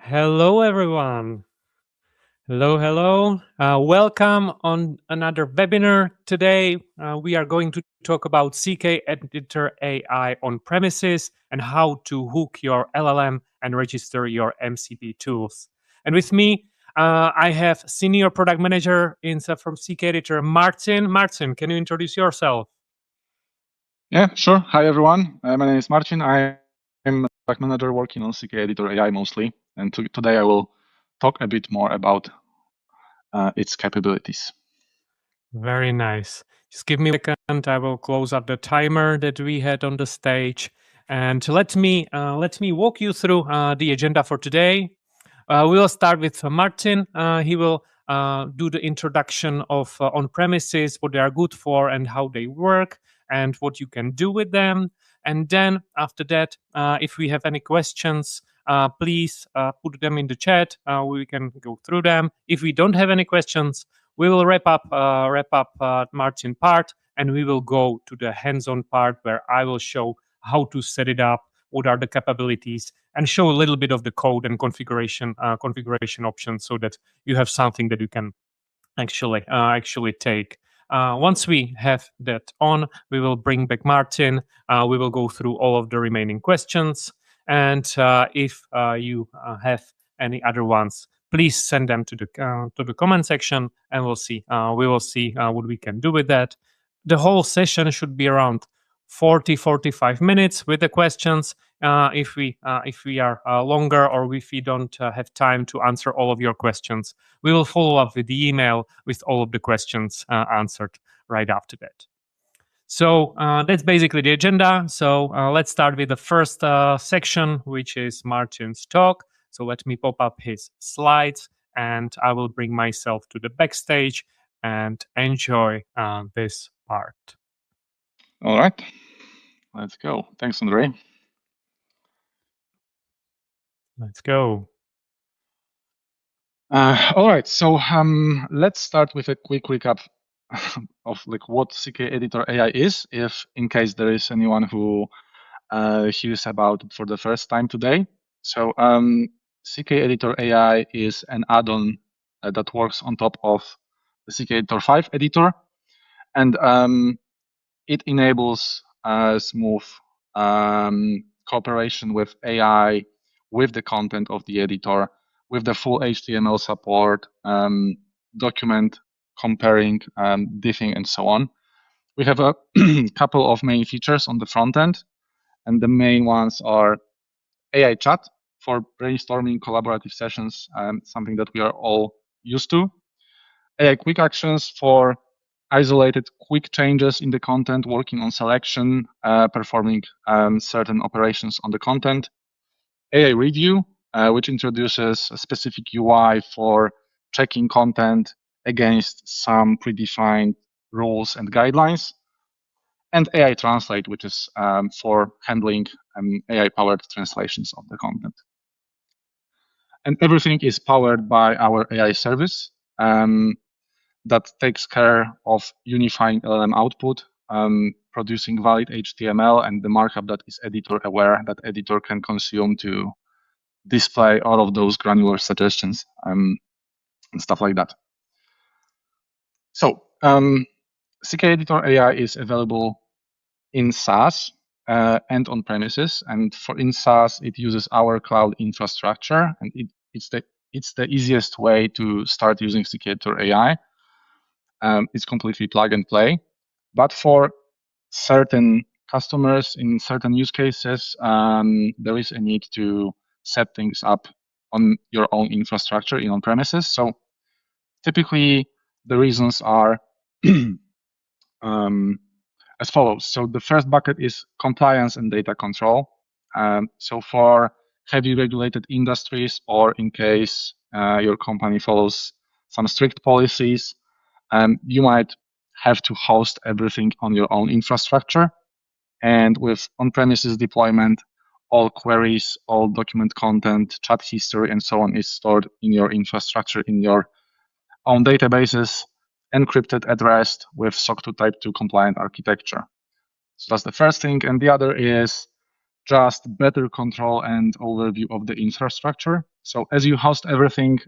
Hello, everyone. Hello. Welcome on another webinar. Today, we are going to talk about CKEditor AI on premises and how to hook your LLM and register your MCP tools. And with me, I have Senior Product Manager from CKEditor, Marcin. Marcin, can you introduce yourself? Yeah, sure. Hi, everyone. My name is Marcin. I'm a product manager working on CKEditor AI mostly. And today I will talk a bit more about its capabilities. Very nice. Just give me a second. I will close up the timer that we had on the stage, and let me walk you through the agenda for today. We will start with Martin. He will do the introduction of on-premises, what they are good for, and how they work, and what you can do with them. And then after that, if we have any questions, please put them in the chat. We can go through them. If we don't have any questions, we will wrap up Martin part, and we will go to the hands-on part where I will show how to set it up, what are the capabilities, and show a little bit of the code and configuration options so that you have something that you can actually take. Once we have that on, we will bring back Martin. We will go through all of the remaining questions, and if you have any other ones, please send them to the comment section, and we will see what we can do with that. The whole session should be around 45 minutes with the questions. If we are longer, or if we don't have time to answer all of your questions, we will follow up with the email with all of the questions answered right after that. So that's basically the agenda. So let's start with the first section, which is Martin's talk. So let me pop up his slides, and I will bring myself to the backstage and enjoy this part. All right, let's go. Thanks, Ondrej. Let's go. All right, so let's start with a quick recap of what CKEditor AI is, if in case there is anyone who hears about it for the first time today. So CKEditor AI is an add-on that works on top of the CKEditor 5 editor, and it enables smooth cooperation with AI, with the content of the editor, with the full HTML support, document comparing, diffing, and so on. We have a couple of main features on the front end, and the main ones are AI chat for brainstorming collaborative sessions, something that we are all used to. AI quick actions for isolated quick changes in the content, working on selection, performing certain operations on the content. AI review, which introduces a specific UI for checking content against some predefined rules and guidelines. And AI translate, which is for handling AI-powered translations of the content. And everything is powered by our AI service that takes care of unifying LLM output, producing valid HTML, and the markup that is editor aware, that editor can consume to display all of those granular suggestions and stuff like that. So CKEditor AI is available in SaaS and on premises. And in SaaS, it uses our cloud infrastructure, and it's the easiest way to start using CKEditor AI. It's completely plug and play. But for certain customers in certain use cases, there is a need to set things up on your own infrastructure in on-premises. So typically, the reasons are as follows. So the first bucket is compliance and data control. So for heavy regulated industries, or in case your company follows some strict policies, you might have to host everything on your own infrastructure. And with on-premises deployment, all queries, all document content, chat history, and so on is stored in your infrastructure, in your own databases, encrypted at rest with SOC 2 Type 2 compliant architecture. So that's the first thing. And the other is just better control and overview of the infrastructure. So as you host everything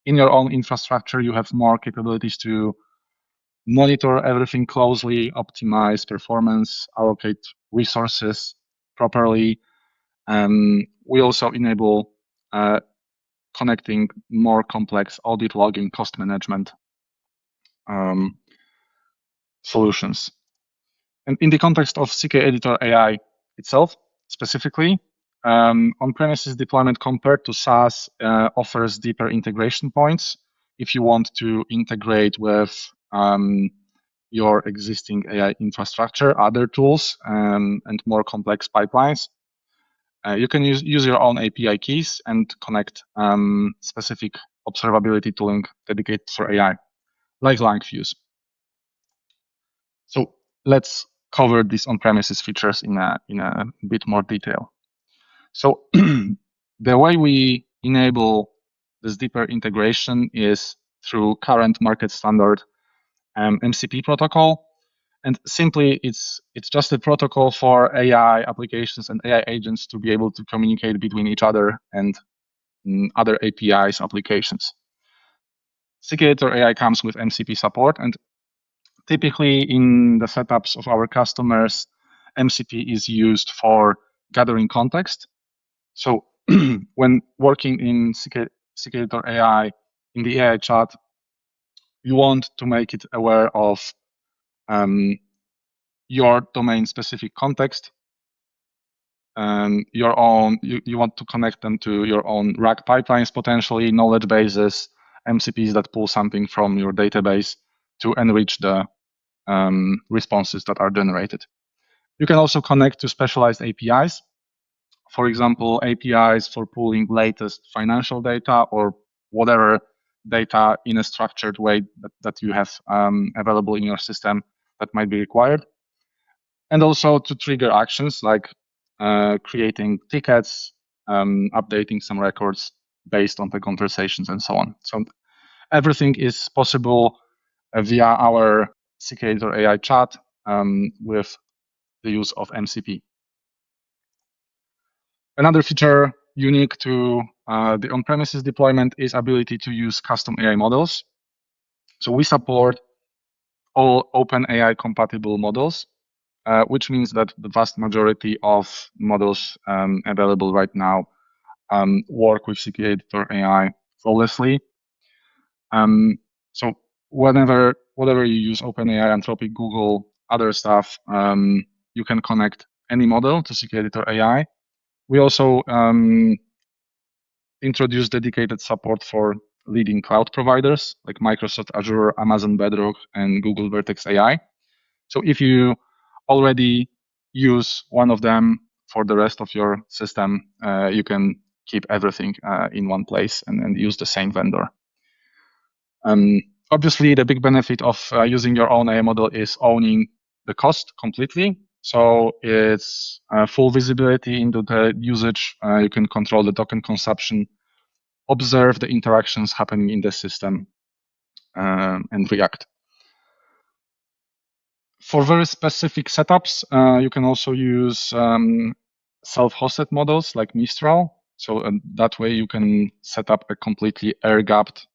in your own infrastructure, you have more capabilities to monitor everything closely, optimize performance, allocate resources properly. We also enable connecting more complex audit logging, cost management solutions. And in the context of CKEditor AI itself, specifically, on-premises deployment compared to SaaS offers deeper integration points. If you want to integrate with your existing AI infrastructure, other tools, and more complex pipelines, you can use your own API keys and connect specific observability tooling dedicated for AI, like LangFuse. So let's cover these on-premises features in a bit more detail. So the way we enable this deeper integration is through current market standard MCP protocol. And simply, it's just a protocol for AI applications and AI agents to be able to communicate between each other and other APIs applications. CKEditor AI comes with MCP support, and typically in the setups of our customers, MCP is used for gathering context. So when working in CKEditor AI, in the AI chat, you want to make it aware of your domain-specific context, and your own. You want to connect them to your own RAG pipelines, potentially knowledge bases, MCPs that pull something from your database to enrich the responses that are generated. You can also connect to specialized APIs. For example, APIs for pulling latest financial data or whatever data in a structured way that you have available in your system that might be required. And also to trigger actions like creating tickets, updating some records based on the conversations and so on. So everything is possible via our CKEditor AI chat with the use of MCP. Another feature unique to the on-premises deployment is ability to use custom AI models. So we support all OpenAI-compatible models, which means that the vast majority of models available right now work with CKEditor AI flawlessly. So whatever you use, OpenAI, Anthropic, Google, other stuff, you can connect any model to CKEditor AI. We also introduced dedicated support for leading cloud providers like Microsoft Azure, Amazon Bedrock, and Google Vertex AI. So if you already use one of them for the rest of your system, you can keep everything in one place and use the same vendor. Obviously, the big benefit of using your own AI model is owning the cost completely. So it's full visibility into the usage. You can control the token consumption, observe the interactions happening in the system, and react. For very specific setups, you can also use self-hosted models like Mistral. So that way you can set up a completely air-gapped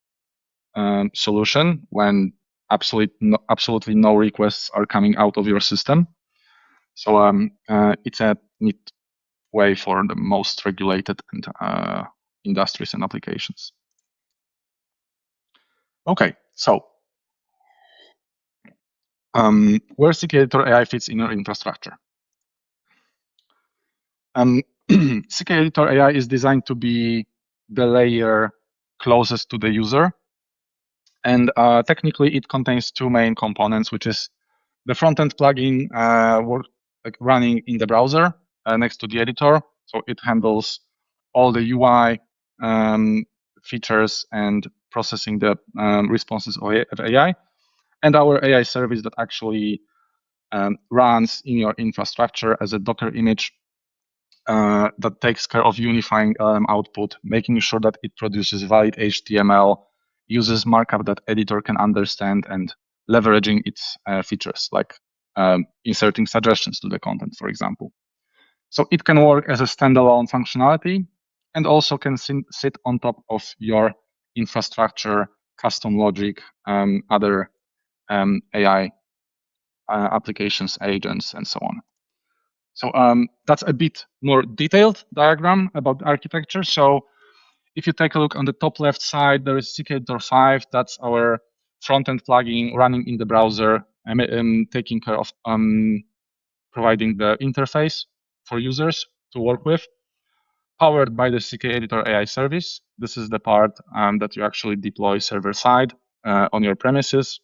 solution when absolutely no requests are coming out of your system. So it's a neat way for the most regulated and industries and applications. Okay, so where CKEditor AI fits in your infrastructure. CKEditor AI is designed to be the layer closest to the user. And technically, it contains two main components, which is the front-end plugin running in the browser next to the editor. So it handles all the UI features and processing the responses of AI. And our AI service that actually runs in your infrastructure as a Docker image that takes care of unifying LLM output, making sure that it produces valid HTML, uses markup that editor can understand, and leveraging its features, like inserting suggestions to the content, for example. So it can work as a standalone functionality and also can sit on top of your infrastructure, custom logic, other AI applications, agents, and so on. So that's a bit more detailed diagram about the architecture. So if you take a look on the top left side, there is CKEditor 5. That's our front-end plugin running in the browser, taking care of providing the interface for users to work with, powered by the CKEditor AI service. This is the part that you actually deploy server-side on your premises.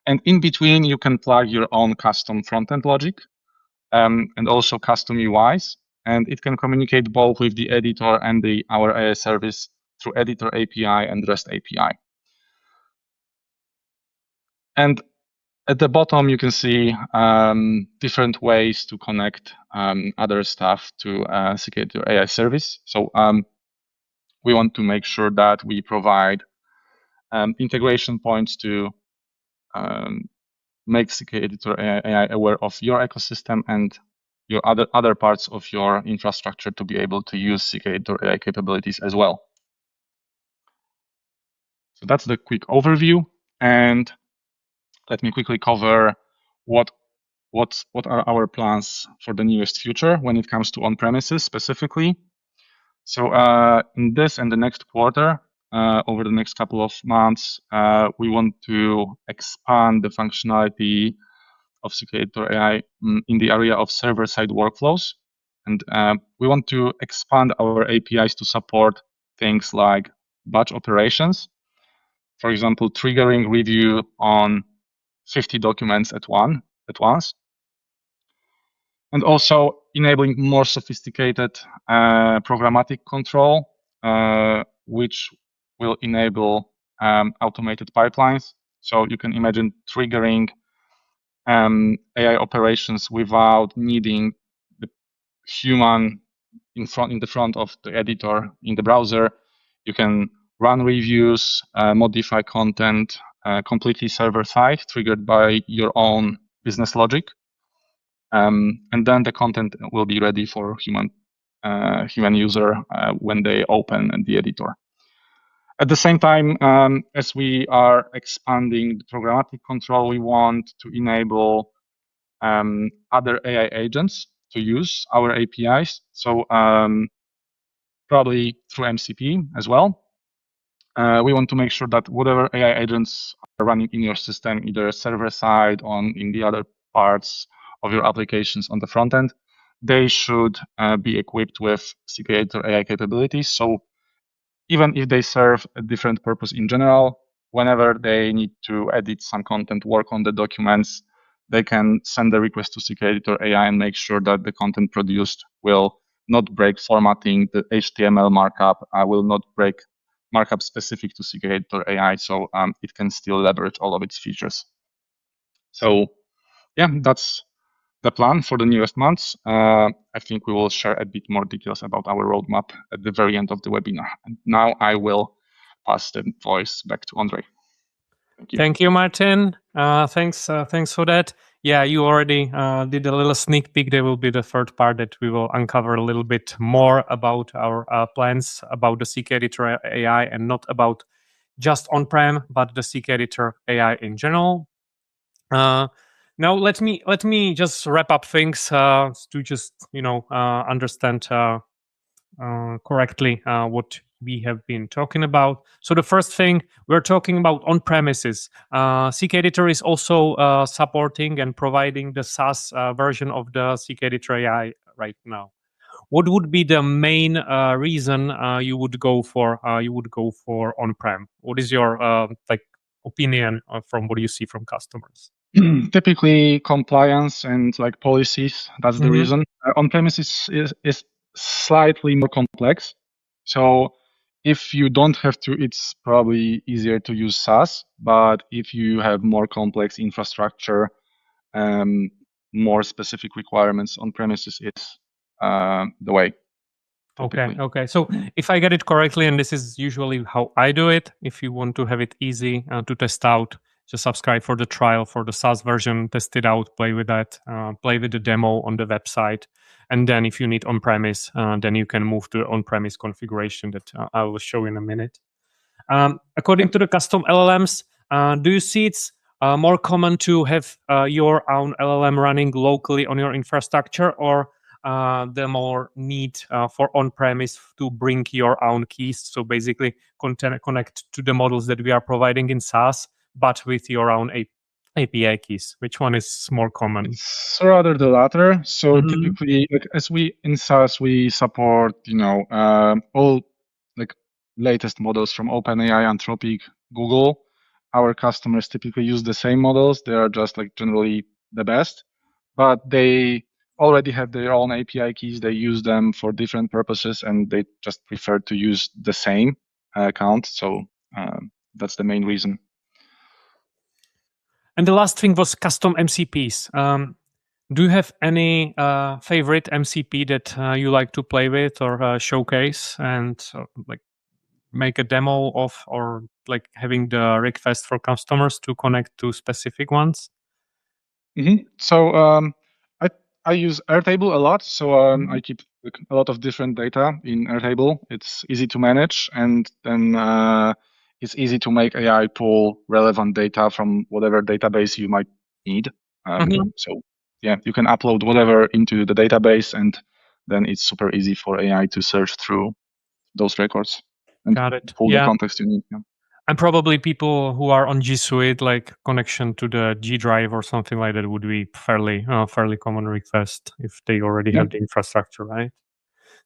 And in between, you can plug your own custom front-end logic and also custom UIs. And it can communicate both with the editor and our AI service through Editor API and REST API. And at the bottom, you can see different ways to connect other stuff to CKEditor AI service. So we want to make sure that we provide integration points to make CKEditor AI aware of your ecosystem and your other parts of your infrastructure to be able to use CKEditor AI capabilities as well. So that's the quick overview. And let me quickly cover what are our plans for the nearest future when it comes to on-premises specifically. So in this and the next quarter, over the next couple of months, we want to expand the functionality of CKEditor AI in the area of server-side workflows. And we want to expand our APIs to support things like batch operations. For example, triggering review on 50 documents at once. And also enabling more sophisticated programmatic control, which will enable automated pipelines. So you can imagine triggering AI operations without needing the human in the front of the editor in the browser. You can run reviews, modify content completely server-side, triggered by your own business logic. And then the content will be ready for human user when they open the editor. At the same time, as we are expanding the programmatic control, we want to enable other AI agents to use our APIs. So probably through MCP as well. We want to make sure that whatever AI agents are running in your system, either server side or in the other parts of your applications on the front end, they should be equipped with CKEditor AI capabilities. So even if they serve a different purpose in general, whenever they need to edit some content, work on the documents, they can send a request to CKEditor AI and make sure that the content produced will not break formatting, the HTML markup will not break markup specific to CKEditor AI, so it can still leverage all of its features. So yeah, that's the plan for the newest months. I think we will share a bit more details about our roadmap at the very end of the webinar. And now I will pass the voice back to Ondrej. Thank you. Thank you, Martin. Thanks for that. Yeah, you already did a little sneak peek. There will be the third part that we will uncover a little bit more about our plans about the CKEditor AI, and not about just on-prem, but the CKEditor AI in general. Now let me just wrap up things to just understand correctly what we have been talking about. So the first thing, we're talking about on-premises. CKEditor is also supporting and providing the SaaS version of the CKEditor AI right now. What would be the main reason you would go for on-prem? What is your opinion from what you see from customers? Typically compliance and like policies, that's the reason. On-premises is slightly more complex. So if you don't have to, it's probably easier to use SaaS. But if you have more complex infrastructure, more specific requirements, on-premises is the way. Typically. Okay. So if I get it correctly, and this is usually how I do it, if you want to have it easy to test out, Just subscribe for the trial for the SaaS version, test it out, play with that, play with the demo on the website. And then if you need on-premise, then you can move to on-premise configuration that I will show in a minute. According to the custom LLMs, do you see it's more common to have your own LLM running locally on your infrastructure, or the more need for on-premise to bring your own keys? So basically connect to the models that we are providing in SaaS, but with your own API keys. Which one is more common? It's rather the latter. So typically, like, as we in SaaS, we support, all like latest models from OpenAI, Anthropic, Google. Our customers typically use the same models. They are just like generally the best, but they already have their own API keys. They use them for different purposes, and they just prefer to use the same account. So that's the main reason. And the last thing was custom MCPs. Do you have any favorite MCP that you like to play with or showcase and like make a demo of, or like having the request for customers to connect to specific ones? So I use Airtable a lot. So I keep like, a lot of different data in Airtable. It's easy to manage, and then it's easy to make AI pull relevant data from whatever database you might need. So yeah, you can upload whatever into the database, and then it's super easy for AI to search through those records and Got it. pull the context you need. Yeah. And probably people who are on G Suite, like connection to the G Drive or something like that, would be fairly common request if they already have the infrastructure, right?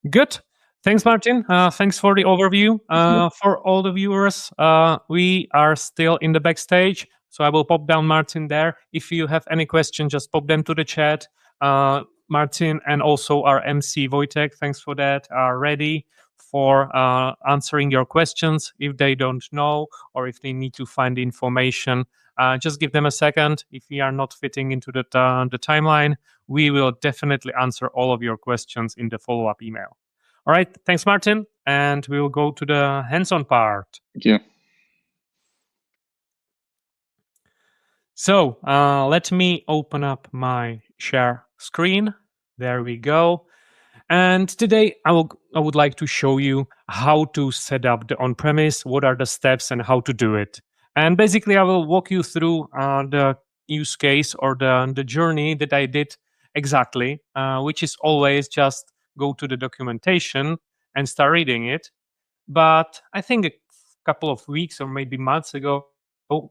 Good. Thanks, Marcin. Thanks for the overview. For all the viewers, we are still in the backstage, so I will pop down Marcin there. If you have any questions, just pop them to the chat. Marcin and also our MC Wojtek, thanks for that, are ready for answering your questions if they don't know or if they need to find the information. Just give them a second. If we are not fitting into the timeline, we will definitely answer all of your questions in the follow-up email. All right, thanks, Marcin, and we will go to the hands-on part. Thank you. So let me open up my share screen. There we go. And today I would like to show you how to set up the on-premise, what are the steps and how to do it. And basically I will walk you through the use case or the journey that I did exactly, which is always just go to the documentation and start reading it. But I think a couple of weeks or maybe months ago,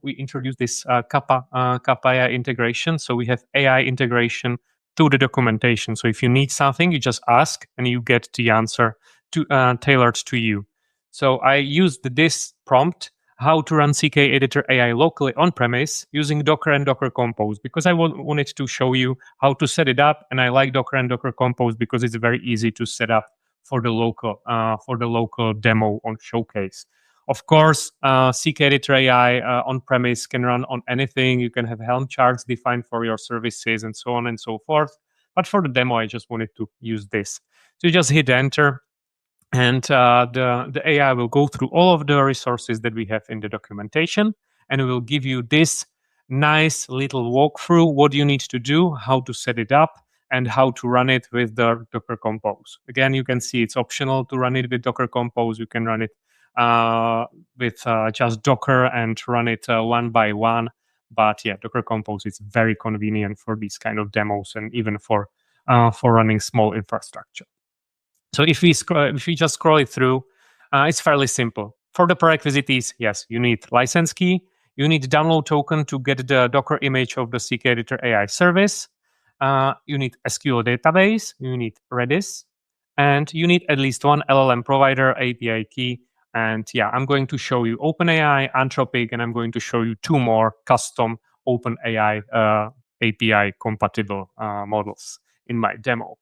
we introduced this Kappa AI integration. So we have AI integration to the documentation. So if you need something, you just ask and you get the answer tailored to you. So I used this prompt, how to run CKEditor AI locally on-premise using Docker and Docker Compose, because I wanted to show you how to set it up. And I like Docker and Docker Compose because it's very easy to set up for the local demo on Showcase. Of course, CKEditor AI on-premise can run on anything. You can have Helm charts defined for your services and so on and so forth. But for the demo, I just wanted to use this. So you just hit enter, and the AI will go through all of the resources that we have in the documentation, and it will give you this nice little walkthrough, what you need to do, how to set it up, and how to run it with the Docker Compose. Again, you can see it's optional to run it with Docker Compose. You can run it with just Docker and run it one by one. But yeah, Docker Compose is very convenient for these kind of demos and even for running small infrastructure. So if we just scroll it through, it's fairly simple. For the prerequisites, yes, you need license key, you need download token to get the Docker image of the CKEditor AI service, you need SQL database, you need Redis, and you need at least one LLM provider API key. And yeah, I'm going to show you OpenAI, Anthropic, and I'm going to show you two more custom OpenAI API-compatible models in my demo.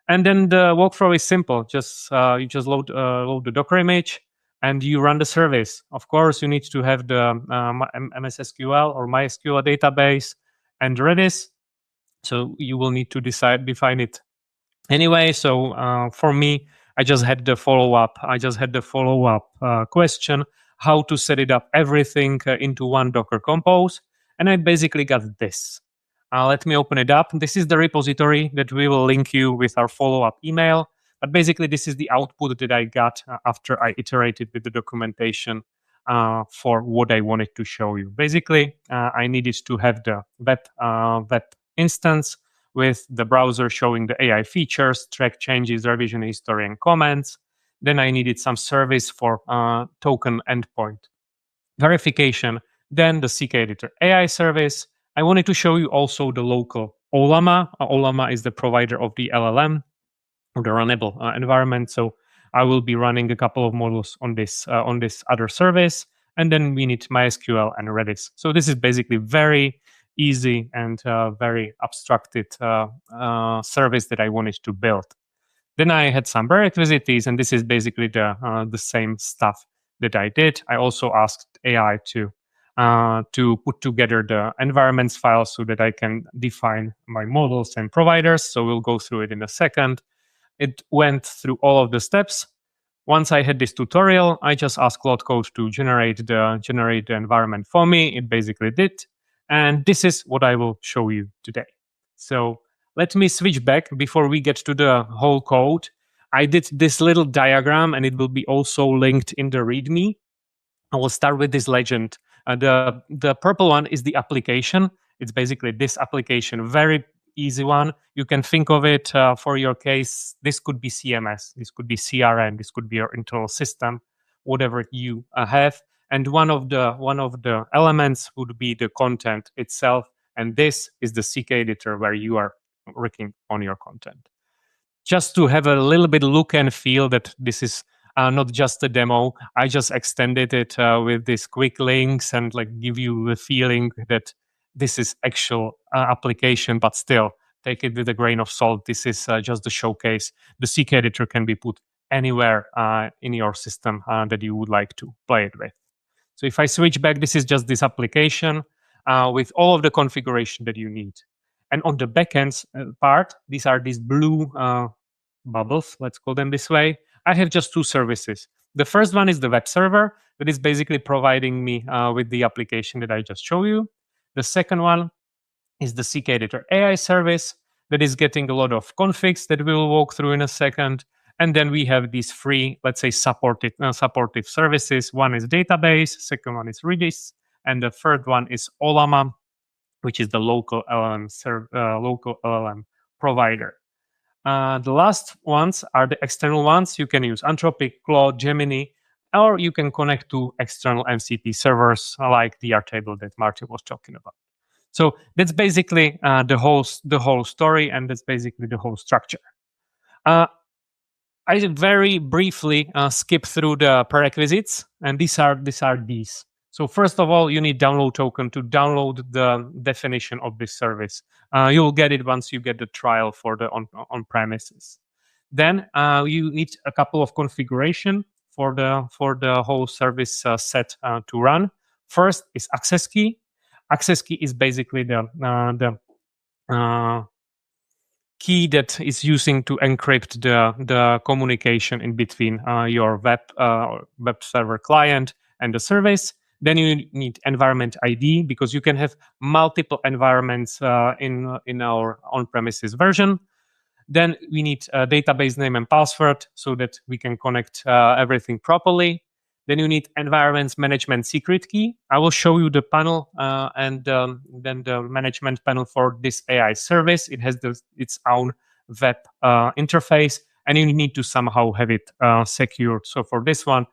And then the workflow is simple. You just load the Docker image and you run the service. Of course, you need to have the MS SQL or MySQL database and Redis. So you will need to define it anyway. So for me, I just had the follow-up question, how to set it up everything into one Docker Compose. and I basically got this. Let me open it up. This is the repository that we will link you with our follow-up email. But basically, this is the output that I got after I iterated with the documentation for what I wanted to show you. Basically, I needed to have the web instance with the browser showing the AI features, track changes, revision history, and comments. Then I needed some service for token endpoint verification. Then the CKEditor AI service. I wanted to show you also the local Ollama. Ollama is the provider of the LLM or the runnable environment. So I will be running a couple of models on this other service, and then we need MySQL and Redis. So this is basically very easy and very abstracted service that I wanted to build. Then I had some prerequisites, and this is basically the same stuff that I did. I also asked AI to put together the environments file so that I can define my models and providers. So we'll go through it in a second. It went through all of the steps. Once I had this tutorial, I just asked Claude Code to generate the environment for me. It basically did. And this is what I will show you today. So let me switch back before we get to the whole code. I did this little diagram, and it will be also linked in the README. I will start with this legend. The purple one is the application. It's basically this application, very easy one. You can think of it for your case. This could be CMS, this could be CRM, this could be your internal system, whatever you have. And one of the elements would be the content itself. And this is the CKEditor where you are working on your content. Just to have a little bit look and feel that this is not just a demo, I just extended it with these quick links and like give you the feeling that this is actual application, but still take it with a grain of salt. This is just the showcase. The CKEditor can be put anywhere in your system that you would like to play it with. So if I switch back, this is just this application with all of the configuration that you need. And on the backend part, these are these blue bubbles, let's call them this way. I have just two services. The first one is the web server that is basically providing me with the application that I just showed you. The second one is the CKEditor AI service that is getting a lot of configs that we will walk through in a second. And then we have these three, let's say, supportive services. One is database, second one is Redis, and the third one is Ollama, which is the local LLM provider. The last ones are the external ones. You can use Anthropic, Claude, Gemini, or you can connect to external MCP servers like the Airtable that Martin was talking about. So that's basically the whole story, and that's basically the whole structure. I very briefly skip through the prerequisites, and these are these. So first of all, you need download token to download the definition of this service. You will get it once you get the trial for the on-premises. Then you need a couple of configuration for the whole service set to run. First is access key. Access key is basically the key that is using to encrypt the communication in between your web server client and the service. Then you need environment ID because you can have multiple environments in our on-premises version. Then we need a database name and password so that we can connect everything properly. Then you need environments management secret key. I will show you the panel and then the management panel for this AI service. It has its own web interface, and you need to somehow have it secured. So for this one,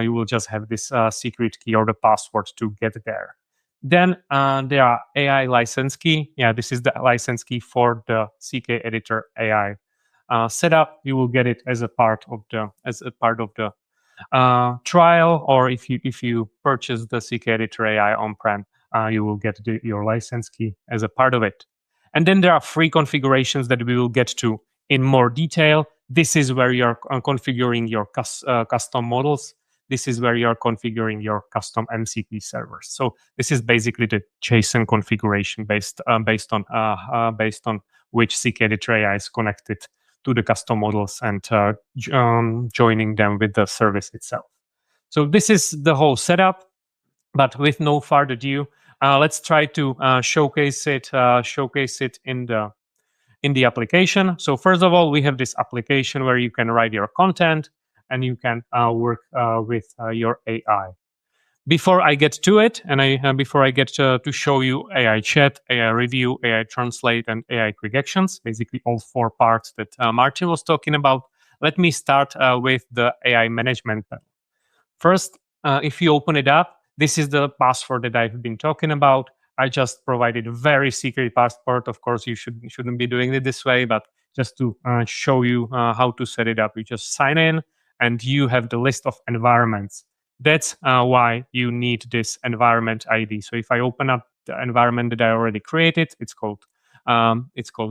you will just have this secret key or the password to get there. Then there are AI license key. Yeah, this is the license key for the CKEditor AI setup. You will get it as a part of the trial, or if you purchase the CKEditor AI on-prem, you will get your license key as a part of it. And then there are free configurations that we will get to in more detail. This is where you're configuring your custom models. This is where you're configuring your custom MCP servers. So this is basically the JSON configuration based on which CKEditor AI is connected to the custom models and joining them with the service itself. So this is the whole setup. But with no further ado, let's try to showcase it in the application. So first of all, we have this application where you can write your content and you can work with your AI. Before I get to it, and before I get to show you AI chat, AI review, AI translate, and AI quick actions, basically all 4 parts that Marcin was talking about, let me start with the AI management panel. First, if you open it up, this is the password that I've been talking about. I just provided a very secret password. Of course, you shouldn't be doing it this way, but just to show you how to set it up, you just sign in, and you have the list of environments. That's why you need this environment ID. So if I open up the environment that I already created, it's called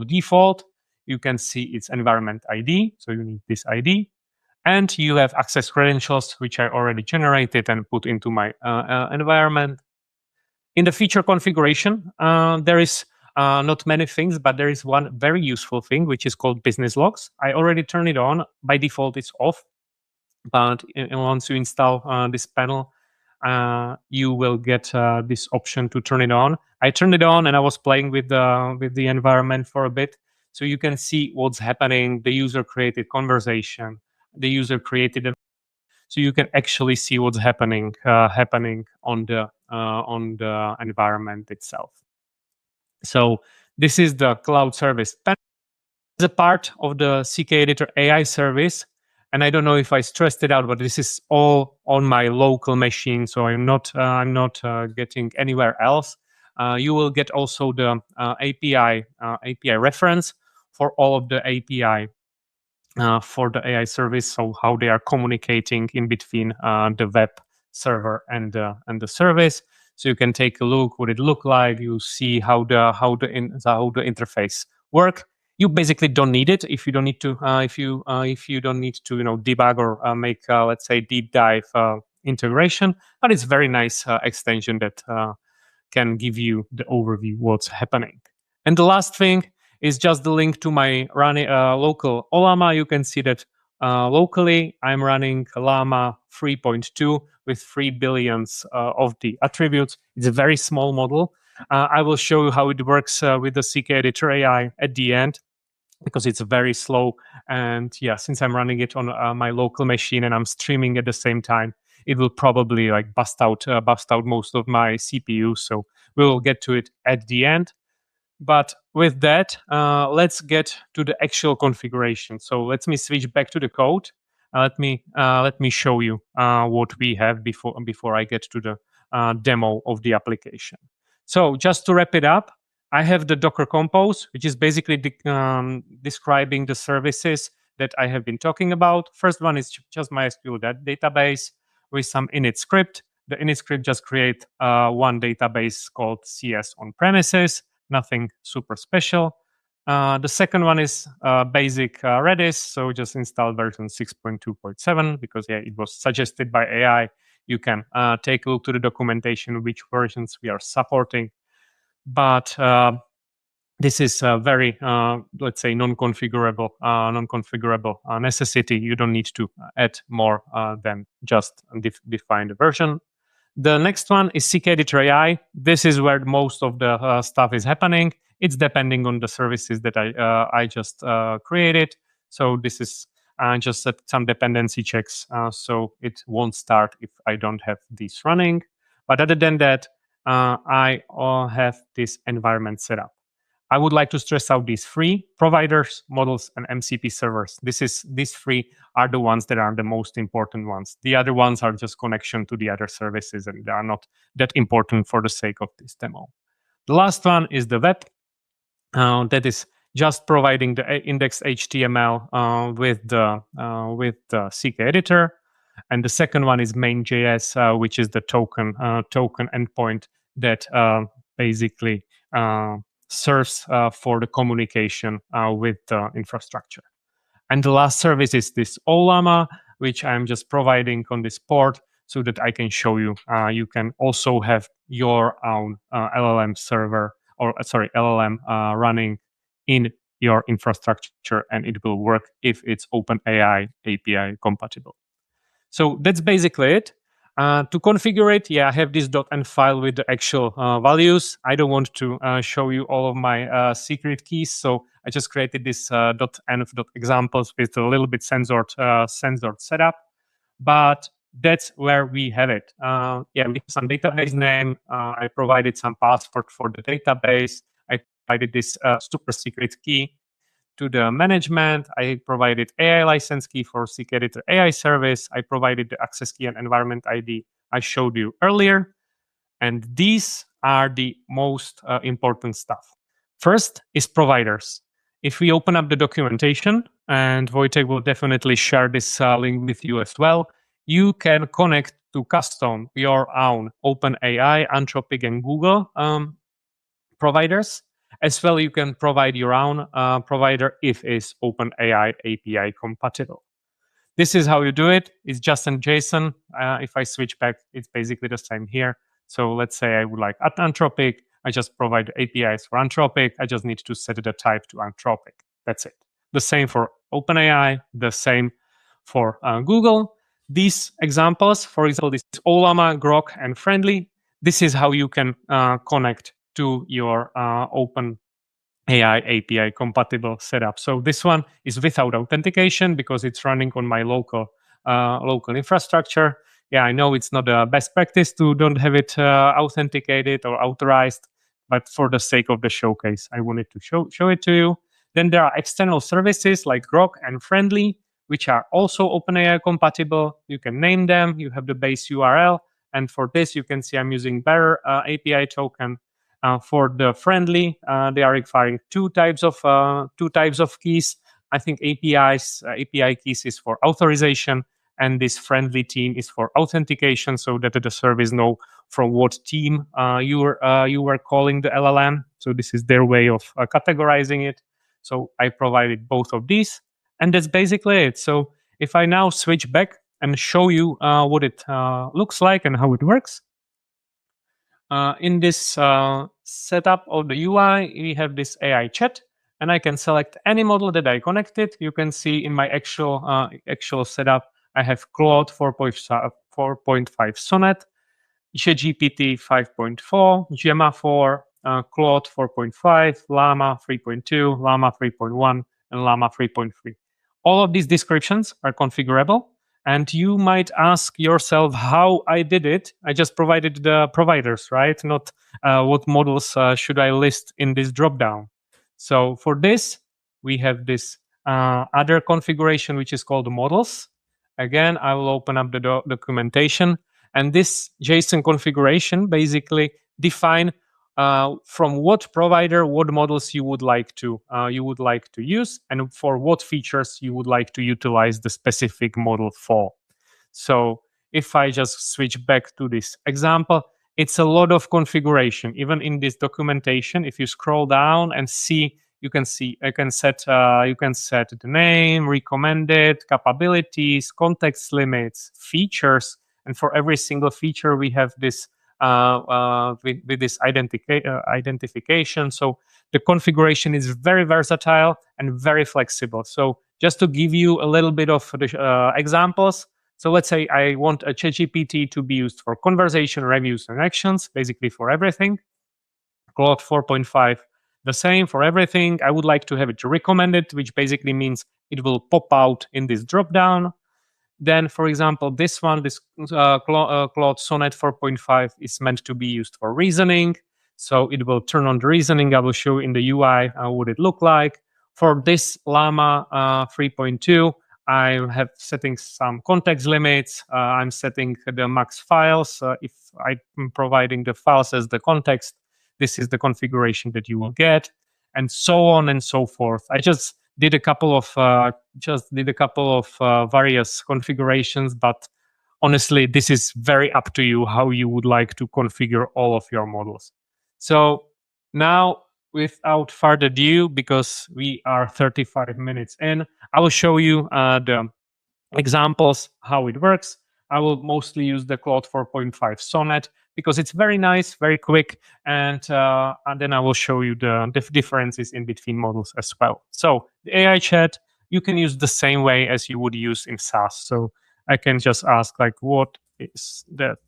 default. You can see its environment ID. So you need this ID. And you have access credentials, which I already generated and put into my environment. In the feature configuration, there is not many things, but there is one very useful thing, which is called business logs. I already turned it on. By default, it's off. But once you install this panel, you will get this option to turn it on. I turned it on, and I was playing with the environment for a bit, so you can see what's happening. The user created conversation. The user created it, so you can actually see what's happening on the environment itself. So this is the cloud service panel. It's a part of the CKEditor AI service. And I don't know if I stressed it out, but this is all on my local machine, so I'm not getting anywhere else. You will get also the API reference for all of the API for the AI service, so how they are communicating in between the web server and the service. So you can take a look what it look like. You see how the interface work. You basically don't need it if you don't need to if you don't need to debug or make let's say deep dive integration. But it's very nice extension that can give you the overview what's happening. And the last thing is just the link to my running local Ollama. You can see that locally I'm running Llama 3.2 with 3 billions of the attributes. It's a very small model. I will show you how it works with the CKEditor AI at the end, because it's very slow. And yeah, since I'm running it on my local machine and I'm streaming at the same time, it will probably like bust out most of my CPU. So we will get to it at the end. But with that, let's get to the actual configuration. So let me switch back to the code. Let me show you what we have before I get to the demo of the application. So just to wrap it up, I have the Docker Compose, which is basically describing the services that I have been talking about. First one is just MySQL database with some init script. The init script just create one database called CS on premises. Nothing super special. The second one is basic Redis, so just install version 6.2.7 because it was suggested by AI. You can take a look to the documentation which versions we are supporting. But this is a very, let's say, non-configurable necessity. You don't need to add more than just define the version. The next one is CKEditor AI. This is where most of the stuff is happening. It's depending on the services that I just created. So this is just some dependency checks. So it won't start if I don't have these running. But other than that, I have this environment set up. I would like to stress out these 3 providers, models, and MCP servers. These 3 are the ones that are the most important ones. The other ones are just connection to the other services, and they are not that important for the sake of this demo. The last one is the web. That is just providing the index HTML with the CKEditor. And the second one is main.js, which is the token endpoint that basically serves for the communication with the infrastructure. And the last service is this Ollama, which I'm just providing on this port so that I can show you. You can also have your own LLM server, or LLM running in your infrastructure, and it will work if it's OpenAI API compatible. So that's basically it. To configure it, I have this .env file with the actual values. I don't want to show you all of my secret keys, so I just created this .env.examples with a little bit censored setup. But that's where we have it. We have some database name. I provided some password for the database. I provided this super secret key to the management. I provided AI license key for CKEditor AI service. I provided the access key and environment ID I showed you earlier. And these are the most important stuff. First is providers. If we open up the documentation, and Wojtek will definitely share this link with you as well, you can connect to custom your own OpenAI, Anthropic, and Google providers. As well, you can provide your own provider if it's OpenAI API compatible. This is how you do it. It's just in JSON. If I switch back, it's basically the same here. So let's say I would like Anthropic. I just provide APIs for Anthropic. I just need to set the type to Anthropic. That's it. The same for OpenAI, the same for Google. These examples, for example, this is Ollama, Grok, and Friendly. This is how you can connect to your OpenAI API compatible setup. So this one is without authentication because it's running on my local infrastructure. I know it's not the best practice to don't have it authenticated or authorized, but for the sake of the showcase, I wanted to show it to you. Then there are external services like Grok and Friendly, which are also OpenAI compatible. You can name them. You have the base URL, and for this, you can see I'm using Bearer API token. For the Friendly, they are requiring two types of keys. I think API keys is for authorization, and this Friendly team is for authentication, so that the service know from what team you were calling the LLM. So this is their way of categorizing it. So I provided both of these, and that's basically it. So if I now switch back and show you what it looks like and how it works. In this setup of the UI, we have this AI chat, and I can select any model that I connected. You can see in my actual setup, I have Claude 4.5 Sonnet, ChatGPT 5.4, Schema 4, Claude 4.5, Llama 3.2, Llama 3.1, and Llama 3.3. All of these descriptions are configurable. And you might ask yourself how I did it. I just provided the providers, right? Not what models should I list in this dropdown. So for this, we have this other configuration, which is called models. Again, I will open up the documentation. And this JSON configuration basically define from what provider, what models you would like to use, and for what features you would like to utilize the specific model for. So if I just switch back to this example, it's a lot of configuration. Even in this documentation, if you scroll down and see, you can set the name, recommended, capabilities, context limits, features, and for every single feature we have this with this identification. So the configuration is very versatile and very flexible. So just to give you a little bit of the examples. So let's say I want a ChatGPT to be used for conversation, reviews, and actions, basically for everything. Claude 4.5, the same for everything. I would like to have it recommended, which basically means it will pop out in this dropdown. Then, for example, this one, this Claude Sonnet 4.5 is meant to be used for reasoning. So it will turn on the reasoning. I will show in the UI what it look like. For this Llama 3.2, I have setting some context limits. I'm setting the max files. If I'm providing the files as the context, this is the configuration that you will get, and so on and so forth. I just did a couple of various configurations, but honestly, this is very up to you how you would like to configure all of your models. So now, without further ado, because we are 35 minutes in, I will show you the examples how it works. I will mostly use the Claude 4.5 Sonnet because it's very nice, very quick, and then I will show you the differences in between models as well. So the AI chat, you can use the same way as you would use in SaaS. So I can just ask like, what is that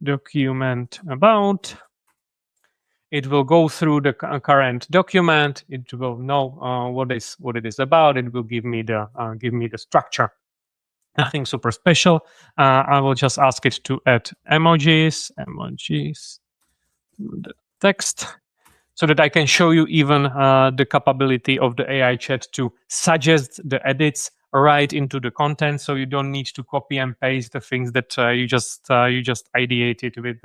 document about? It will go through the current document. It will know what it is about. It will give me the structure. Nothing super special. I will just ask it to add emojis, the text, so that I can show you even the capability of the AI chat to suggest the edits right into the content, so you don't need to copy and paste the things that you just ideated with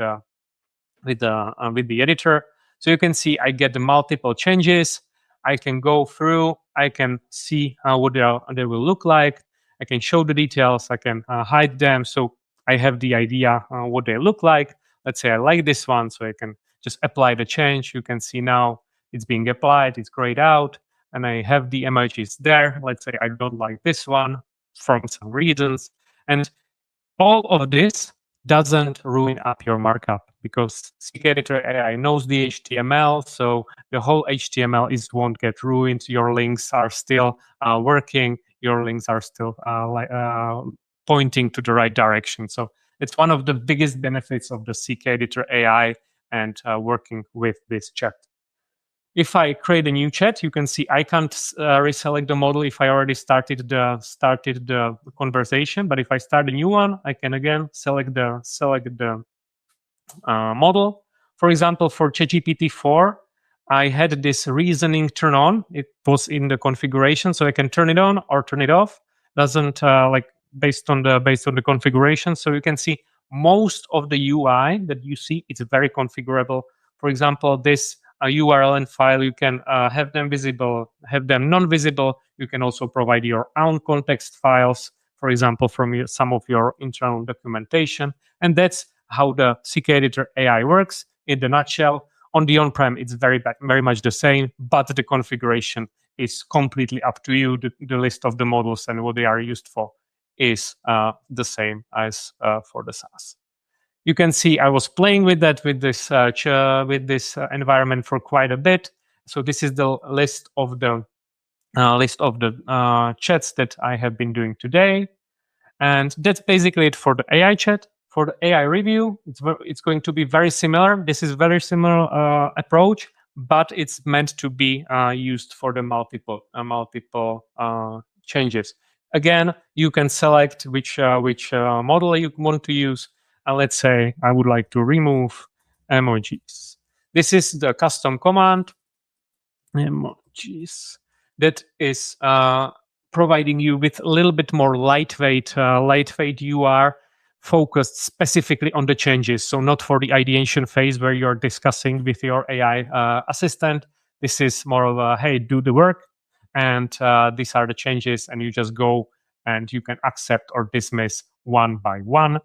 the editor. So you can see I get the multiple changes. I can go through. I can see what they will look like. I can show the details. I can hide them, so I have the idea what they look like. Let's say I like this one, so I can just apply the change. You can see now it's being applied. It's grayed out, and I have the emojis there. Let's say I don't like this one from some reasons, and all of this doesn't ruin up your markup, because CKEditor AI knows the HTML, so the whole HTML won't get ruined. Your links are still working. Your links are still pointing to the right direction. So it's one of the biggest benefits of the CKEditor AI and working with this chat. If I create a new chat, you can see I can't reselect the model if I already started the conversation. But if I start a new one, I can again select the model. For example, for ChatGPT 4, I had this reasoning turn on. It was in the configuration, so I can turn it on or turn it off. Doesn't based on the configuration. So you can see most of the UI that you see, it's very configurable. For example, this URL and file, you can have them visible, have them non-visible. You can also provide your own context files, for example, from some of your internal documentation. And that's how the CKEditor AI works in the nutshell. On the on-prem, it's very much the same, but the configuration is completely up to you. The list of the models and what they are used for is the same as for the SaaS. You can see I was playing with that with this environment for quite a bit. So this is the list of the chats that I have been doing today, and that's basically it for the AI chat. For the AI review, it's going to be very similar. This is very similar approach, but it's meant to be used for the multiple changes. Again, you can select which model you want to use. Let's say I would like to remove emojis. This is the custom command, emojis, that is providing you with a little bit more lightweight UI, focused specifically on the changes. So not for the ideation phase where you're discussing with your AI assistant. This is more of a, hey, do the work, and these are the changes, and you just go and you can accept or dismiss one by one.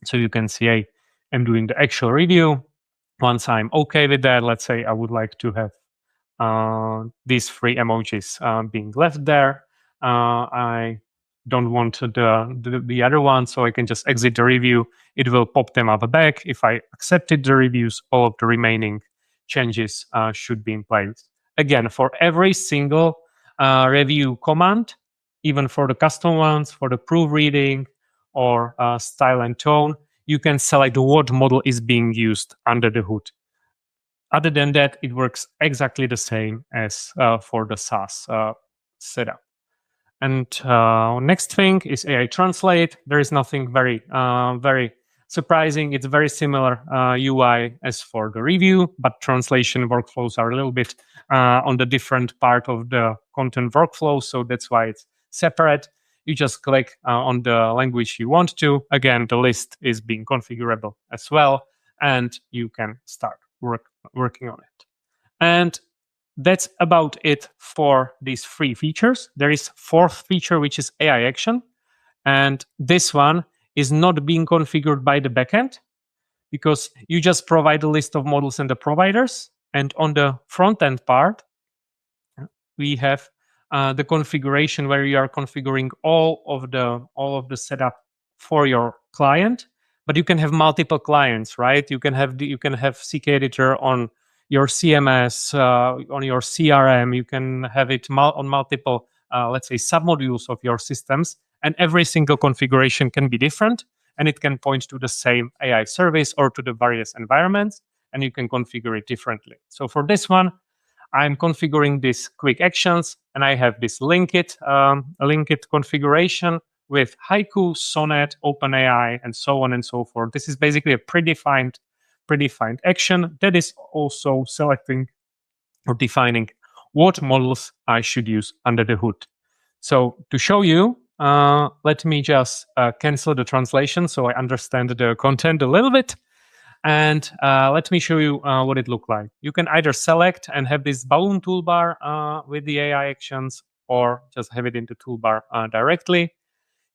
So you can see, hey, I'm doing the actual review. Once I'm okay with that, let's say I would like to have these three emojis being left there. I don't want the other one, so I can just exit the review. It will pop them up back. If I accepted the reviews, all of the remaining changes should be in place. Again, for every single review command, even for the custom ones, for the proofreading or style and tone, you can select what model is being used under the hood. Other than that, it works exactly the same as for the SaaS setup. And next thing is AI Translate. There is nothing very surprising. It's very similar UI as for the review, but translation workflows are a little bit on the different part of the content workflow, so that's why it's separate. You just click on the language you want to. Again, the list is being configurable as well, and you can start working on it. And that's about it for these three features. There is fourth feature, which is AI Action. And this one is not being configured by the backend, because you just provide a list of models and the providers. And on the front end part, we have the configuration where you are configuring all of the setup for your client. But you can have multiple clients, right? You can have CKEditor on your CMS, on your CRM. You can have it on multiple, let's say, submodules of your systems, and every single configuration can be different. and it can point to the same AI service or to the various environments, and you can configure it differently. So for this one, I'm configuring these quick actions, and I have this link it configuration with Haiku, Sonnet, OpenAI, and so on and so forth. This is basically a predefined action that is also selecting or defining what models I should use under the hood. So to show you, let me just cancel the translation so I understand the content a little bit. And let me show you what it looked like. You can either select and have this balloon toolbar with the AI actions, or just have it in the toolbar directly.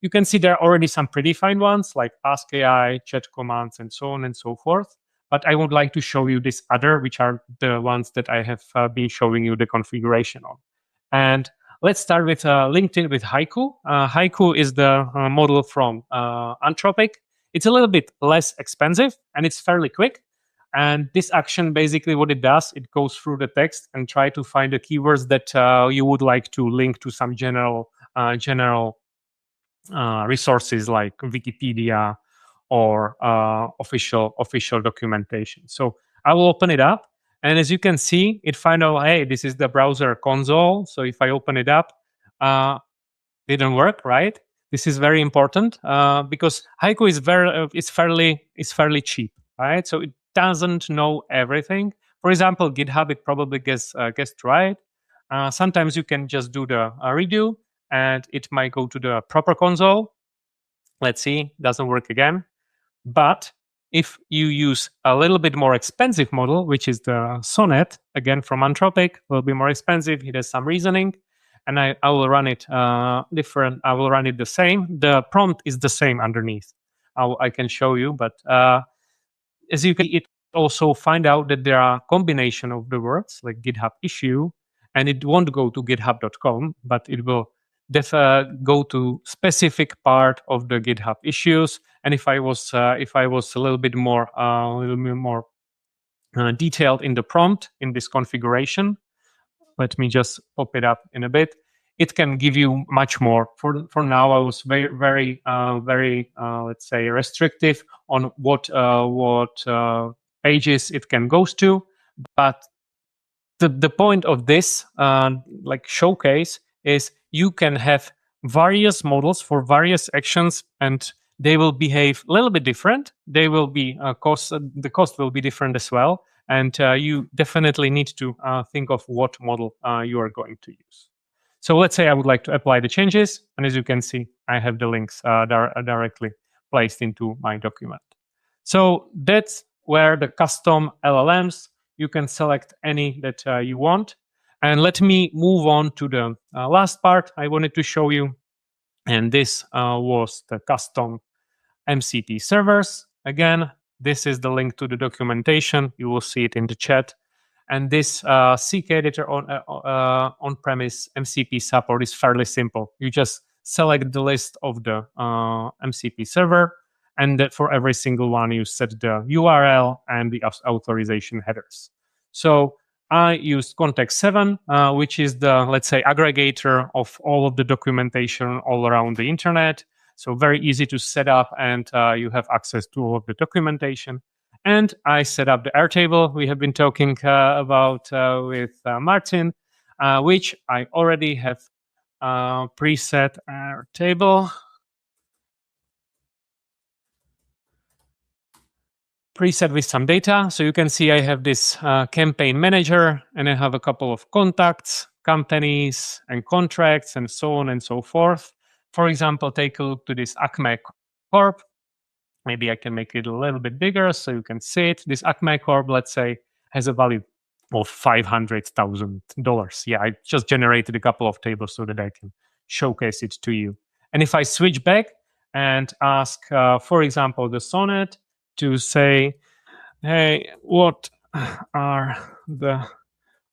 You can see there are already some predefined ones like Ask AI, chat commands, and so on and so forth. But I would like to show you this other, which are the ones that I have been showing you the configuration on. And let's start with LinkedIn with Haiku. Haiku is the model from Anthropic. It's a little bit less expensive and it's fairly quick. And this action, basically what it does, it goes through the text and try to find the keywords that you would like to link to some general resources like Wikipedia or official documentation. So I will open it up. And as you can see, it find out, hey, this is the browser console. So if I open it up, didn't work, right? This is very important because Haiku is fairly cheap, right? So it doesn't know everything. For example, GitHub, it probably guessed right. Sometimes you can just do the redo, and it might go to the proper console. Let's see, doesn't work again. But if you use a little bit more expensive model, which is the Sonnet, again from Anthropic, will be more expensive. It has some reasoning, and I will run it different. I will run it the same. The prompt is the same underneath. I can show you, but as you can, it also find out that there are combination of the words like GitHub issue, and it won't go to github.com, but it will go to specific part of the GitHub issues. And if I was a little bit more detailed in the prompt in this configuration, let me just pop it up in a bit. It can give you much more. For now, I was very let's say restrictive on what pages it can go to. But the point of this like showcase is you can have various models for various actions, and they will behave a little bit different. They will be the cost will be different as well. And you definitely need to think of what model you are going to use. So let's say I would like to apply the changes. And as you can see, I have the links directly placed into my document. So that's where the custom LLMs, you can select any that you want. And let me move on to the last part I wanted to show you. And this was the custom MCP servers. Again, this is the link to the documentation. You will see it in the chat. And this CKEditor on-premise MCP support is fairly simple. You just select the list of the MCP server, and that for every single one, you set the URL and the authorization headers. So I used Context 7, which is the, let's say, aggregator of all of the documentation all around the internet. So very easy to set up, and you have access to all of the documentation. And I set up the Airtable we have been talking about with Marcin, which I already have preset Airtable. Preset with some data. So you can see I have this campaign manager, and I have a couple of contacts, companies, and contracts, and so on and so forth. For example, take a look to this Acme Corp. Maybe I can make it a little bit bigger so you can see it. This Acme Corp, let's say, has a value of $500,000. Yeah, I just generated a couple of tables so that I can showcase it to you. And if I switch back and ask, for example, the Sonnet to say, hey, what are the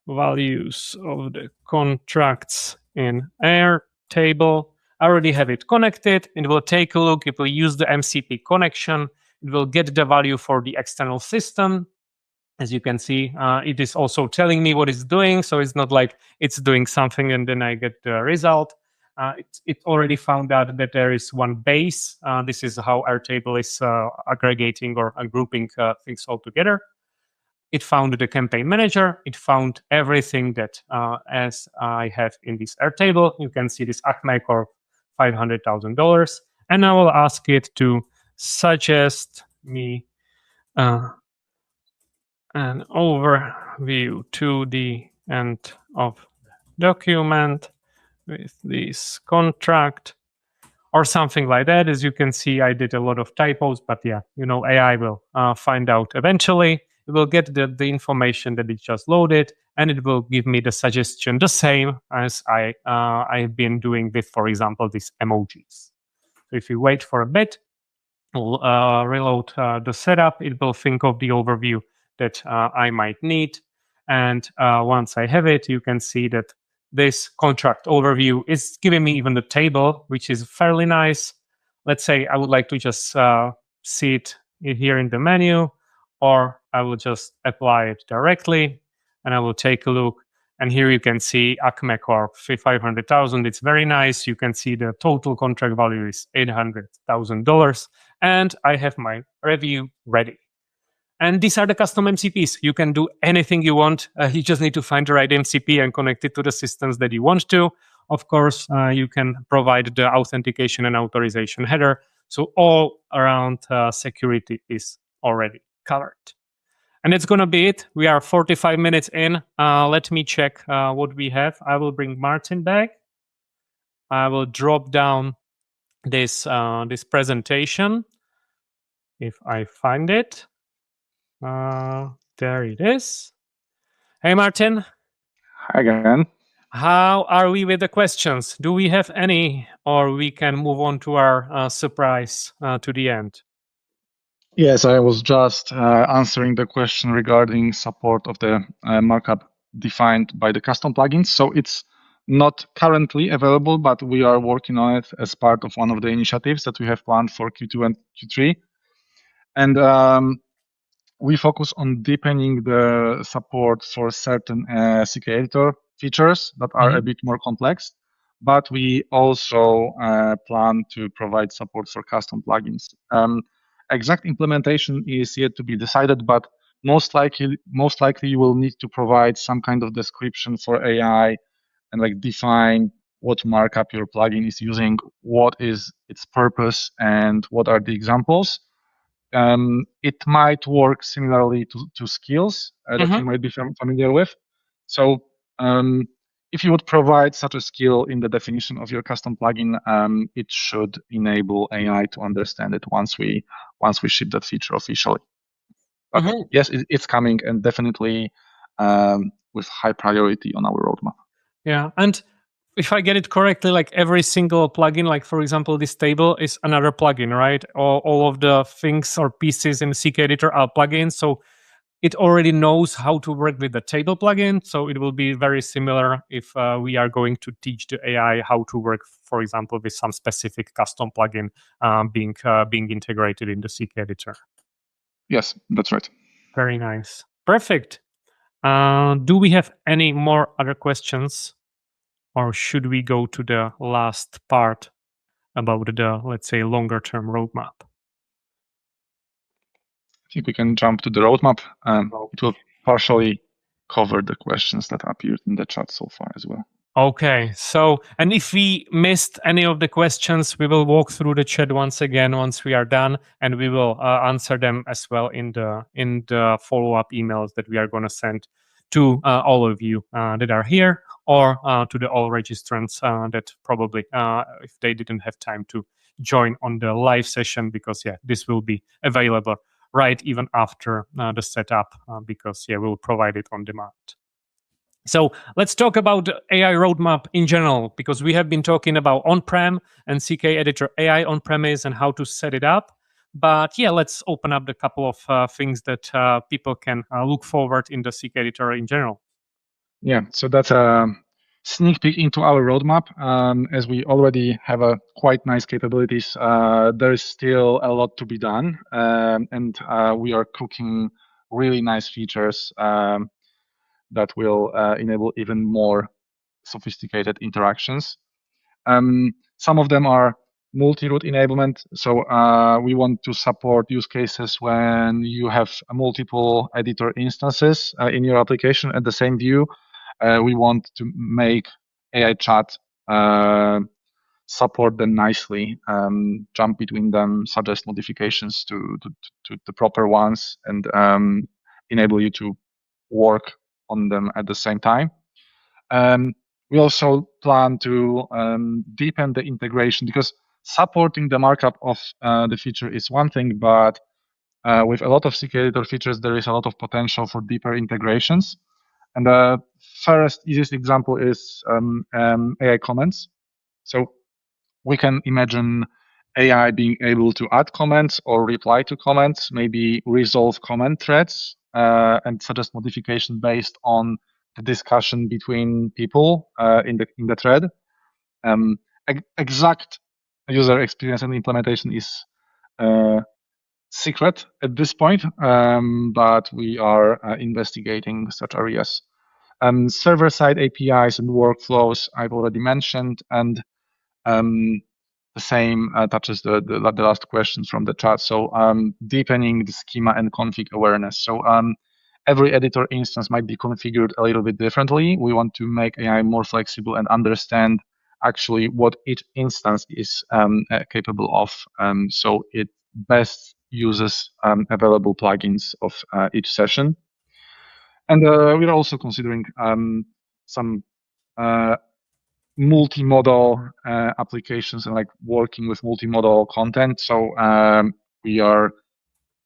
values of the contracts in Airtable? I already have it connected. It will take a look. It will use the MCP connection. It will get the value for the external system. As you can see, it is also telling me what it's doing. So it's not like it's doing something and then I get the result. it already found out that there is one base. This is how Airtable is aggregating or grouping things all together. It found the campaign manager. It found everything that as I have in this Airtable. You can see this Acme Corp $500,000, and I will ask it to suggest me an overview to the end of document with this contract or something like that. As you can see, I did a lot of typos, but yeah, AI will find out eventually. It will get the information that it just loaded, and it will give me the suggestion, the same as I've been doing with, for example, these emojis. So if you wait for a bit, reload the setup, it will think of the overview that I might need. And once I have it, you can see that this contract overview is giving me even the table, which is fairly nice. Let's say I would like to just see it here in the menu, or I will just apply it directly, and I will take a look. And here you can see Acme Corp 500,000. It's very nice. You can see the total contract value is $800,000, and I have my review ready. And these are the custom MCPs. You can do anything you want. You just need to find the right MCP and connect it to the systems that you want to. Of course, you can provide the authentication and authorization header. So all around security is already covered. And it's going to be it. We are 45 minutes in. Let me check what we have. I will bring Marcin back. I will drop down this presentation if I find it. There it is. Hey, Marcin. Hi again. How are we with the questions? Do we have any, or we can move on to our surprise to the end? Yes, I was just answering the question regarding support of the markup defined by the custom plugins. So it's not currently available, but we are working on it as part of one of the initiatives that we have planned for Q2 and Q3. And we focus on deepening the support for certain CKEditor features that are a bit more complex. But we also plan to provide support for custom plugins. Exact implementation is yet to be decided, but most likely you will need to provide some kind of description for AI and like define what markup your plugin is using, what is its purpose, and what are the examples. It might work similarly to skills that you might be familiar with. So if you would provide such a skill in the definition of your custom plugin, it should enable AI to understand it once we ship that feature officially. But yes, it's coming, and definitely with high priority on our roadmap. Yeah, and if I get it correctly, like every single plugin, like for example, this table is another plugin, right? All of the things or pieces in CKEditor are plugins. So it already knows how to work with the table plugin. So it will be very similar if we are going to teach the AI how to work, for example, with some specific custom plugin being integrated in the CKEditor. Yes, that's right. Very nice. Perfect. Do we have any more other questions? Or should we go to the last part about the, let's say, longer term roadmap? I think we can jump to the roadmap. It will partially cover the questions that appeared in the chat so far as well. Okay, so, and if we missed any of the questions, we will walk through the chat once again once we are done, and we will answer them as well in the follow-up emails that we are going to send to all of you that are here, or to the all registrants that probably, if they didn't have time to join on the live session, because this will be available right even after the setup, because we'll provide it on demand. So let's talk about the AI roadmap in general, because we have been talking about on-prem and CKEditor AI on-premise and how to set it up. But let's open up the couple of things that people can look forward in the CKEditor in general. Yeah, so that's a sneak peek into our roadmap. As we already have a quite nice capabilities, there is still a lot to be done, and we are cooking really nice features that will enable even more sophisticated interactions. Some of them are multi-root enablement. So we want to support use cases when you have multiple editor instances in your application at the same view. We want to make AI chat support them nicely, jump between them, suggest modifications to the proper ones, and enable you to work on them at the same time. We also plan to deepen the integration, because supporting the markup of the feature is one thing, but with a lot of CKEditor features, there is a lot of potential for deeper integrations. And the first easiest example is AI comments. So we can imagine AI being able to add comments or reply to comments, maybe resolve comment threads, and suggest modification based on the discussion between people in the thread. Exact user experience and implementation is secret at this point, but we are investigating such areas. Server-side APIs and workflows I've already mentioned, and the same touches the last question from the chat. So deepening the schema and config awareness. So every editor instance might be configured a little bit differently. We want to make AI more flexible and understand actually what each instance is capable of. So it best uses available plugins of each session. And we're also considering some multimodal applications and like working with multimodal content. So we are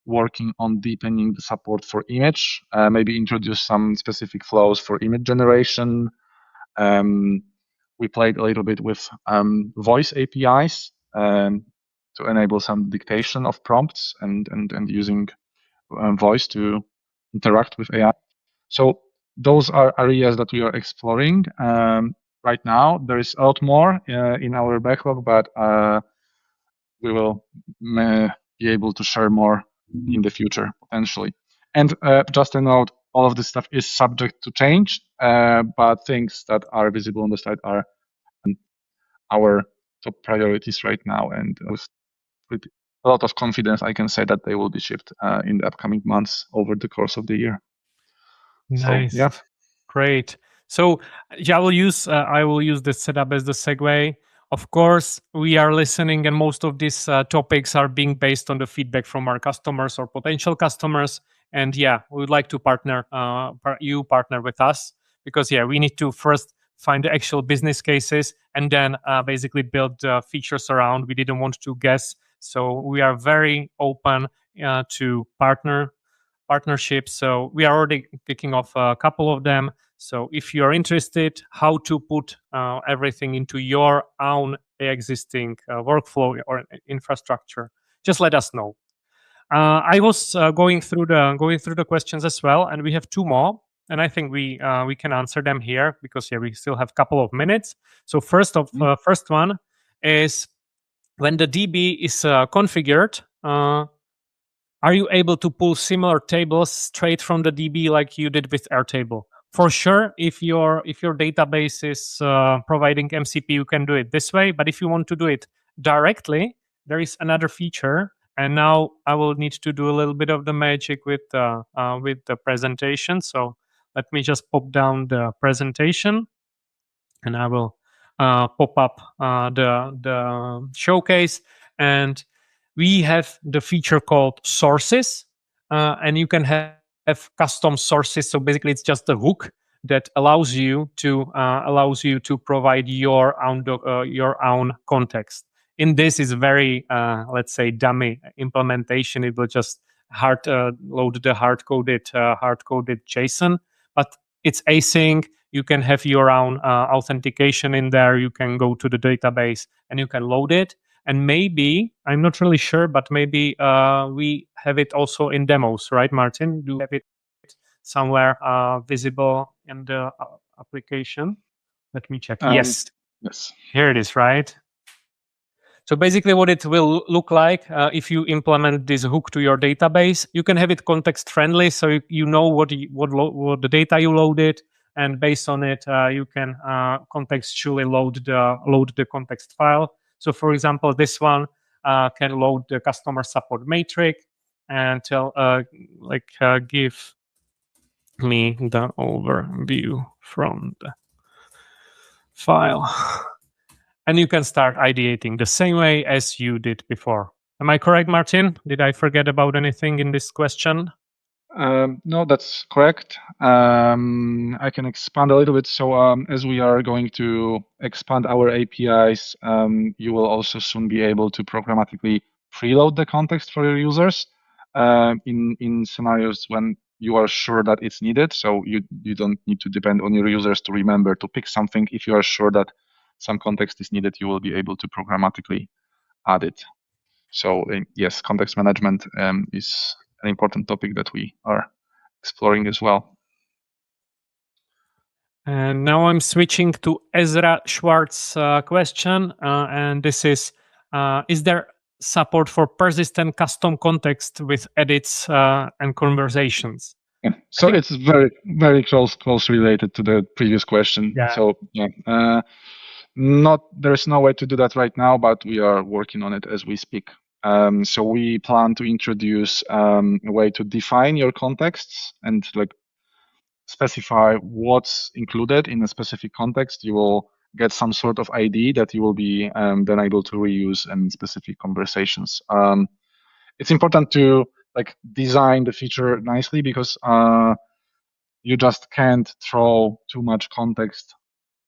working on deepening the support for image, maybe introduce some specific flows for image generation. We played a little bit with voice APIs to enable some dictation of prompts and using voice to interact with AI. So those are areas that we are exploring right now. There is a lot more in our backlog, but we will be able to share more in the future potentially. And just a note, all of this stuff is subject to change, but things that are visible on the site are our top priorities right now. And with a lot of confidence, I can say that they will be shipped in the upcoming months over the course of the year. Nice. So, yeah. Great. So yeah, I will use this setup as the segue. Of course, we are listening, and most of these topics are being based on the feedback from our customers or potential customers. And yeah, we would like to partner with us, because yeah, we need to first find the actual business cases and then basically build features around. We didn't want to guess, so we are very open to partnerships. So we are already kicking off a couple of them. So if you are interested how to put everything into your own existing workflow or infrastructure, just let us know. I was going through the questions as well, and we have two more, and I think we can answer them here, because yeah, we still have a couple of minutes. So first one is, when the DB is configured, are you able to pull similar tables straight from the DB like you did with Airtable? For sure, if your database is providing MCP, you can do it this way. But if you want to do it directly, there is another feature. And now I will need to do a little bit of the magic with the presentation. So let me just pop down the presentation, and I will pop up the showcase. And we have the feature called sources, and you can have custom sources. So basically, it's just a hook that allows you to provide your own context. In this is very let's say dummy implementation. It will just load the hard coded JSON, but it's async. You can have your own authentication in there. You can go to the database and you can load it. And maybe, I'm not really sure, but maybe we have it also in demos, right, Marcin? Do you have it somewhere visible in the application? Let me check. Yes. Here it is, right? So basically what it will look like if you implement this hook to your database, you can have it context friendly, so you know what the data you loaded, and based on it, you can contextually load the context file. So, for example, this one can load the customer support matrix and give me the overview from the file. And you can start ideating the same way as you did before. Am I correct, Marcin? Did I forget about anything in this question? No, that's correct. I can expand a little bit. So as we are going to expand our APIs, you will also soon be able to programmatically preload the context for your users in scenarios when you are sure that it's needed. So you don't need to depend on your users to remember to pick something. If you are sure that some context is needed, you will be able to programmatically add it. So yes, context management is an important topic that we are exploring as well. And now I'm switching to Ezra Schwartz's question, and this is there support for persistent custom context with edits and conversations? Yeah. So it's very, very close related to the previous question. Yeah. So yeah, there's no way to do that right now, but we are working on it as we speak. So we plan to introduce a way to define your contexts and like specify what's included in a specific context. You will get some sort of ID that you will be then able to reuse in specific conversations. It's important to like design the feature nicely because you just can't throw too much context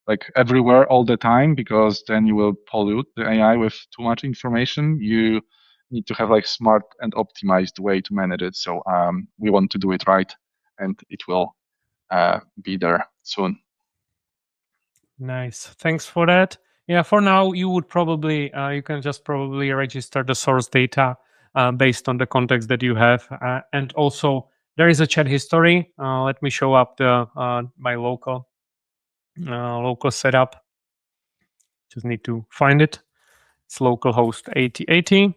like everywhere all the time, because then you will pollute the AI with too much information. You need to have like smart and optimized way to manage it. So we want to do it right, and it will be there soon. Nice. Thanks for that. Yeah, for now, you would probably, you can just probably register the source data based on the context that you have. And also, there is a chat history. Let me show up my local setup. Just need to find it. It's localhost 8080.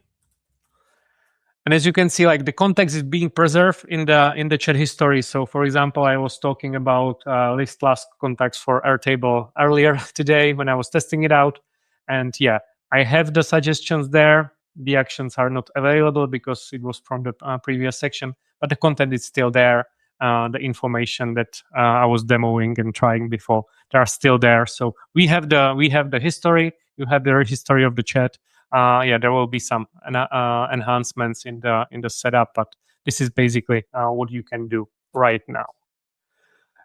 And as you can see, like the context is being preserved in the chat history. So, for example, I was talking about list last context for Airtable earlier today when I was testing it out. And yeah, I have the suggestions there. The actions are not available because it was from the previous section, but the content is still there. The information that I was demoing and trying before, they are still there. So we have the history. You have the history of the chat. Yeah, there will be some enhancements in the setup, but this is basically what you can do right now.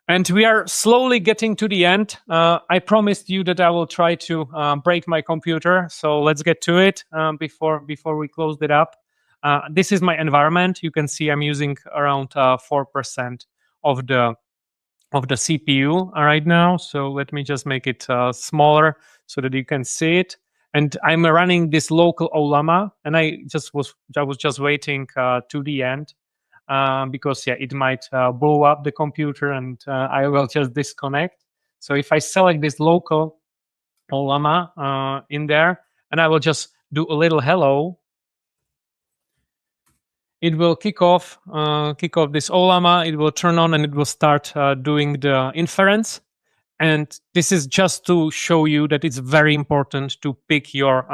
And we are slowly getting to the end. I promised you that I will try to break my computer, so let's get to it before we close it up. This is my environment. You can see I'm using around 4% of the CPU right now. So let me just make it smaller so that you can see it. And I'm running this local Ollama, and I was just waiting to the end because yeah, it might blow up the computer, and I will just disconnect. So if I select this local Ollama in there, and I will just do a little hello, it will kick off this Ollama. It will turn on and it will start doing the inference. And this is just to show you that it's very important to pick your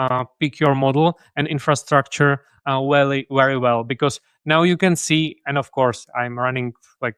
model and infrastructure very well, because now you can see, and of course I'm running like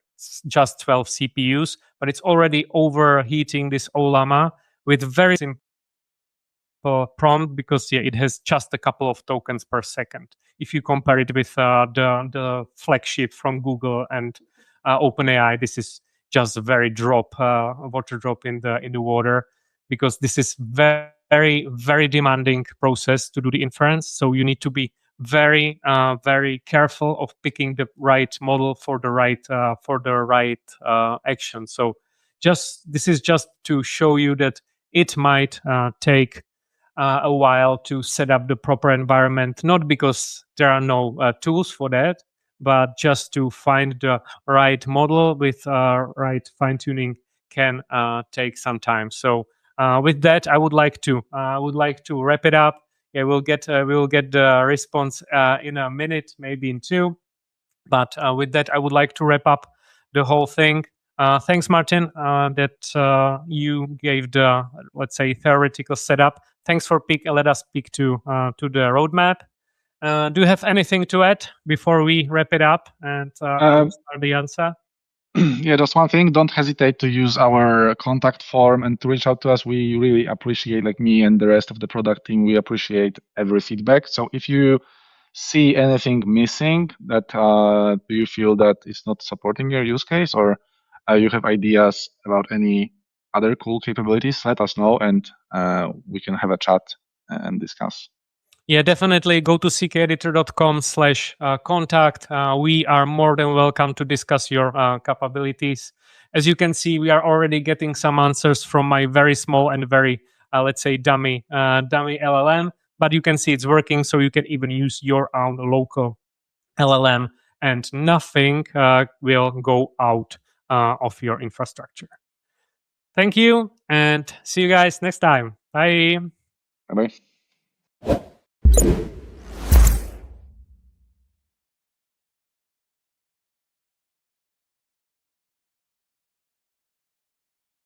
just 12 CPUs, but it's already overheating this Ollama with very simple prompt, because yeah, it has just a couple of tokens per second. If you compare it with the flagship from Google and OpenAI, this is just a very water drop in the water, because this is very very demanding process to do the inference. So you need to be very careful of picking the right model for the right action. So this is just to show you that it might take a while to set up the proper environment, not because there are no tools for that, but just to find the right model with right fine tuning can take some time. So with that, I would like to wrap it up. Yeah, we will get the response in a minute, maybe in two. But with that, I would like to wrap up the whole thing. Thanks, Martin, that you gave the, let's say, theoretical setup. Thanks for let us speak to the roadmap. Do you have anything to add before we wrap it up and start the answer? Yeah, just one thing. Don't hesitate to use our contact form and to reach out to us. We really appreciate, like me and the rest of the product team, we appreciate every feedback. So if you see anything missing that do you feel that is not supporting your use case, or you have ideas about any other cool capabilities, let us know and we can have a chat and discuss. Yeah, definitely go to ckeditor.com/contact. We are more than welcome to discuss your capabilities. As you can see, we are already getting some answers from my very small and very, let's say, dummy LLM. But you can see it's working, so you can even use your own local LLM, and nothing will go out of your infrastructure. Thank you, and see you guys next time. Bye. Bye-bye.